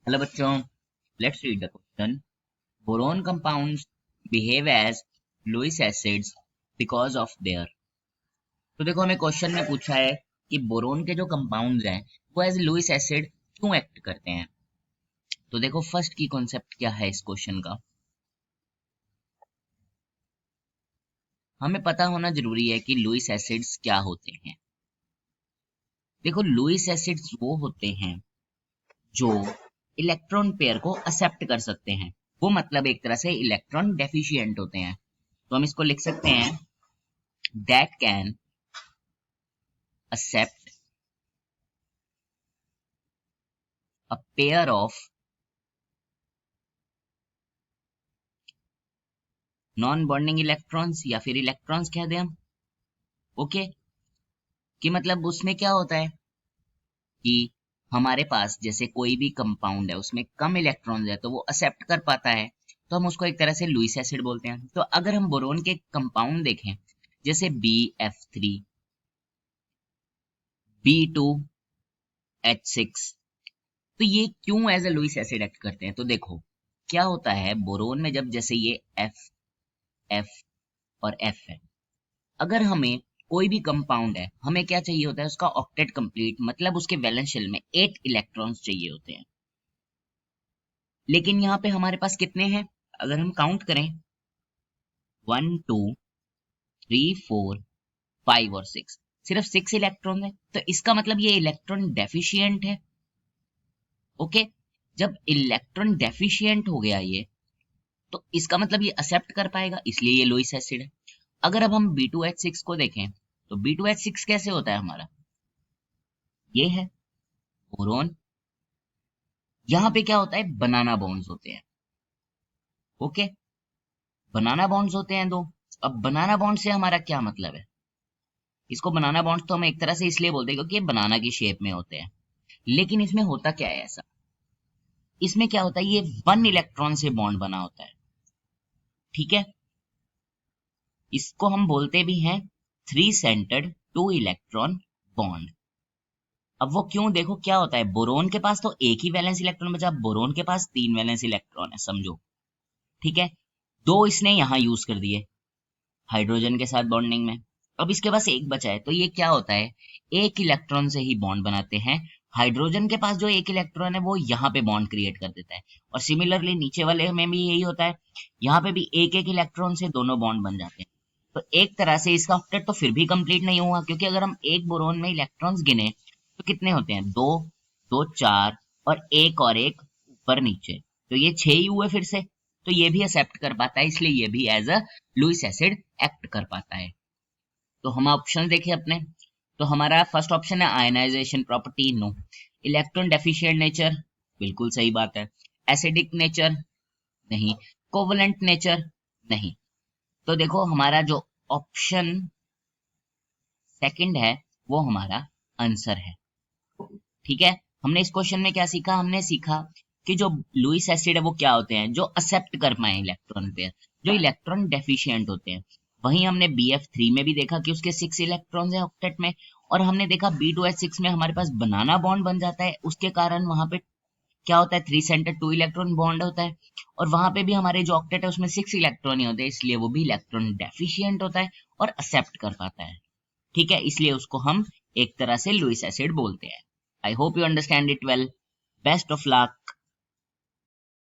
Hello बच्चों, let's read the question. Boron compounds behave as Lewis acids because of their. तो देखो, हमें question में पूछा है कि बोरोन के जो कंपाउंड्स हैं वो एज लुईस एसिड क्यों एक्ट करते हैं। तो देखो, फर्स्ट की कॉन्सेप्ट क्या है इस क्वेश्चन का, हमें पता होना जरूरी है कि लुईस एसिड्स क्या होते हैं। देखो, लुईस एसिड्स वो होते हैं जो इलेक्ट्रॉन पेयर को एक्सेप्ट कर सकते हैं। वो मतलब एक तरह से इलेक्ट्रॉन डेफिशिएंट होते हैं। तो हम इसको लिख सकते हैं that can accept a pair of non bonding electrons या फिर इलेक्ट्रॉन्स कह दें हम। ओके, कि मतलब उसमें क्या होता है कि हमारे पास जैसे कोई भी कंपाउंड है उसमें कम इलेक्ट्रॉन्स है तो वो एक्सेप्ट कर पाता है, तो हम उसको एक तरह से लुईस एसिड बोलते हैं। तो अगर हम बोरोन के कंपाउंड देखें जैसे BF3, B2H6, तो ये क्यों as a Lewis acid act करते हैं। तो देखो क्या होता है, बोरोन में जब जैसे ये F और F है, अगर हमें कोई भी कंपाउंड है, हमें क्या चाहिए होता है, उसका ऑक्टेट कंप्लीट, मतलब उसके वैलेंस शेल में 8 इलेक्ट्रॉन्स चाहिए होते हैं। लेकिन यहाँ पे हमारे पास कितने हैं, अगर हम काउंट करें 1 2 3 4 5 और 6, सिर्फ 6 इलेक्ट्रॉन है। तो इसका मतलब ये इलेक्ट्रॉन डेफिशिएंट है। ओके, जब इलेक्ट्रॉन डेफिशिएंट हो गया ये, तो इसका मतलब ये एक्सेप्ट कर पाएगा, इसलिए ये लुईस एसिड है। अगर अब हम B2H6 को देखें तो B2H6 कैसे होता है हमारा, ये है बोरोन। यहां पे क्या होता है, बनाना बॉन्ड्स होते हैं। ओके, बनाना बॉन्ड्स होते हैं दो। अब बनाना बॉन्ड से हमारा क्या मतलब है, इसको बनाना बॉन्ड्स तो हम एक तरह से इसलिए बोलते हैं क्योंकि ये बनाना की शेप में होते हैं। लेकिन इसमें होता क्या है ऐसा, इसमें क्या होता है, ये 1 इलेक्ट्रॉन से बॉन्ड बना होता है। ठीक है, इसको हम बोलते भी हैं 3 सेंटर्ड 2 इलेक्ट्रॉन बॉन्ड। अब वो क्यों, देखो क्या होता है, बोरोन के पास तो एक ही वैलेंस इलेक्ट्रॉन बचा, बोरोन के पास 3 वैलेंस इलेक्ट्रॉन है समझो। ठीक है, 2 इसने यहां यूज कर दिए हाइड्रोजन के साथ बॉन्डिंग में, अब इसके पास एक बचा है। तो ये क्या होता है, एक इलेक्ट्रॉन से ही बॉन्ड बनाते हैं। हाइड्रोजन के पास जो एक इलेक्ट्रॉन है वो यहाँ पे बॉन्ड क्रिएट कर देता है, और सिमिलरली नीचे वाले में भी यही होता है, यहाँ पे भी एक एक इलेक्ट्रॉन से दोनों बॉन्ड बन जाते हैं। तो एक तरह से इसका ऑक्टेट तो फिर भी कंप्लीट नहीं हुआ, क्योंकि अगर हम एक बोरोन में इलेक्ट्रॉन्स गिने तो कितने होते हैं, दो, दो चार, और एक ऊपर नीचे, तो ये 6 ही हुए फिर से। तो ये भी एक्सेप्ट कर पाता है, इसलिए ये भी as a Lewis acid act कर पाता है। तो हम ऑप्शन देखें अपने, तो हमारा फर्स्ट ऑप्शन है ionisation property, no. Electron deficient nature, बिल्कुल सही बात है। एसिडिक नेचर, नहीं। कोवलेंट नेचर, नहीं। तो देखो हमारा जो ऑप्शन सेकंड है वो हमारा आंसर है। ठीक है, हमने इस क्वेश्चन में क्या सीखा, हमने सीखा कि जो लुईस एसिड है वो क्या होते हैं, जो एक्सेप्ट कर पाए इलेक्ट्रॉन पेयर, जो इलेक्ट्रॉन डेफिशिएंट होते हैं। वहीं हमने BF3 में भी देखा कि उसके 6 इलेक्ट्रॉन्स हैं ऑक्टेट में, और हमने देखा B2H6 में हमारे पास बनाना बॉन्ड बन जाता है, उसके कारण वहां पे क्या होता है, 3 सेंटर 2 इलेक्ट्रॉन बॉन्ड होता है। और वहां पे भी हमारे जो ऑक्टेट है उसमें 6 इलेक्ट्रॉन ही होते हैं, इसलिए वो भी इलेक्ट्रॉन डेफिशिएंट होता है और एक्सेप्ट कर पाता है। ठीक है, इसलिए उसको हम एक तरह से लुईस एसिड बोलते हैं। I hope you understand it well. Best of luck.